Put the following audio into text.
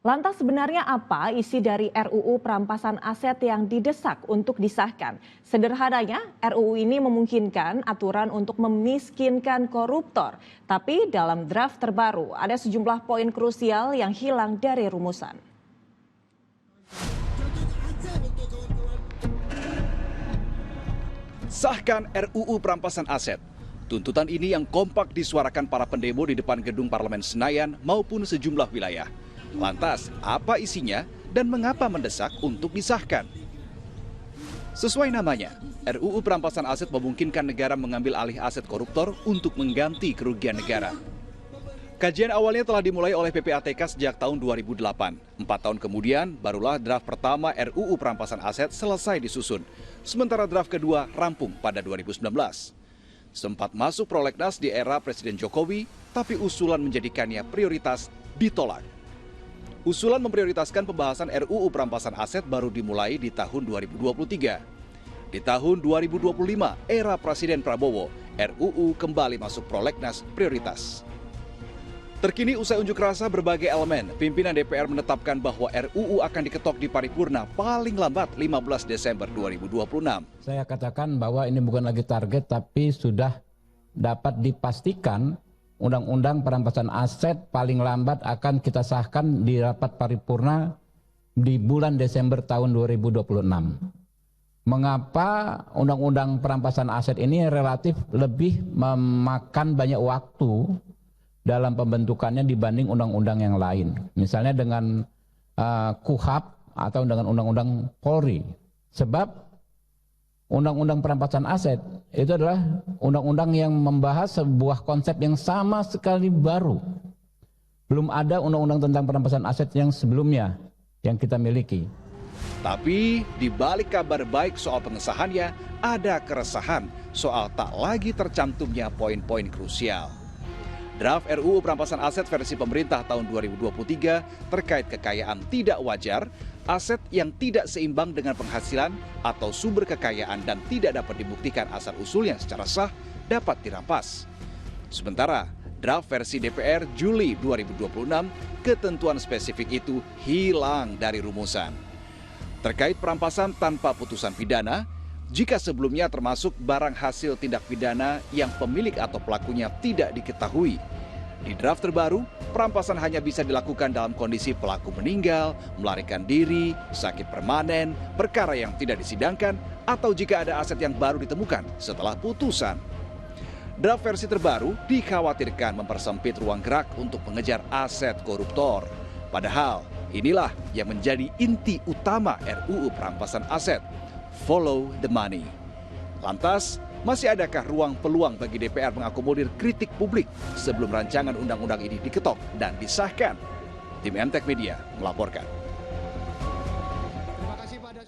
Lantas sebenarnya apa isi dari RUU perampasan aset yang didesak untuk disahkan? Sederhananya, RUU ini memungkinkan aturan untuk memiskinkan koruptor. Tapi dalam draft terbaru ada sejumlah poin krusial yang hilang dari rumusan. Sahkan RUU perampasan aset. Tuntutan ini yang kompak disuarakan para pendemo di depan gedung Parlemen Senayan maupun sejumlah wilayah. Lantas, apa isinya dan mengapa mendesak untuk disahkan? Sesuai namanya, RUU perampasan aset memungkinkan negara mengambil alih aset koruptor untuk mengganti kerugian negara. Kajian awalnya telah dimulai oleh PPATK sejak tahun 2008. 4 tahun kemudian, barulah draft pertama RUU perampasan aset selesai disusun. Sementara draft kedua rampung pada 2019. Sempat masuk prolegnas di era Presiden Jokowi, tapi usulan menjadikannya prioritas ditolak. Usulan memprioritaskan pembahasan RUU perampasan aset baru dimulai di tahun 2023. Di tahun 2025, era Presiden Prabowo, RUU kembali masuk prolegnas prioritas. Terkini usai unjuk rasa berbagai elemen, pimpinan DPR menetapkan bahwa RUU akan diketok di paripurna paling lambat 15 Desember 2026. Saya katakan bahwa ini bukan lagi target, tapi sudah dapat dipastikan Undang-Undang perampasan aset paling lambat akan kita sahkan di rapat paripurna di bulan Desember tahun 2026. Mengapa Undang-Undang perampasan aset ini relatif lebih memakan banyak waktu dalam pembentukannya dibanding undang-undang yang lain. Misalnya dengan KUHP atau dengan Undang-Undang Polri. Sebab Undang-Undang perampasan aset itu adalah undang-undang yang membahas sebuah konsep yang sama sekali baru. Belum ada undang-undang tentang perampasan aset yang sebelumnya yang kita miliki. Tapi di balik kabar baik soal pengesahannya, ada keresahan soal tak lagi tercantumnya poin-poin krusial. Draft RUU perampasan aset versi pemerintah tahun 2023 terkait kekayaan tidak wajar, aset yang tidak seimbang dengan penghasilan atau sumber kekayaan dan tidak dapat dibuktikan asal-usulnya secara sah dapat dirampas. Sementara draft versi DPR Juli 2026, ketentuan spesifik itu hilang dari rumusan. Terkait perampasan tanpa putusan pidana, jika sebelumnya termasuk barang hasil tindak pidana yang pemilik atau pelakunya tidak diketahui. Di draft terbaru, perampasan hanya bisa dilakukan dalam kondisi pelaku meninggal, melarikan diri, sakit permanen, perkara yang tidak disidangkan, atau jika ada aset yang baru ditemukan setelah putusan. Draft versi terbaru dikhawatirkan mempersempit ruang gerak untuk mengejar aset koruptor. Padahal inilah yang menjadi inti utama RUU perampasan aset. Follow the money. Lantas, masih adakah ruang peluang bagi DPR mengakomodir kritik publik sebelum rancangan undang-undang ini diketok dan disahkan? Tim Entek Media melaporkan.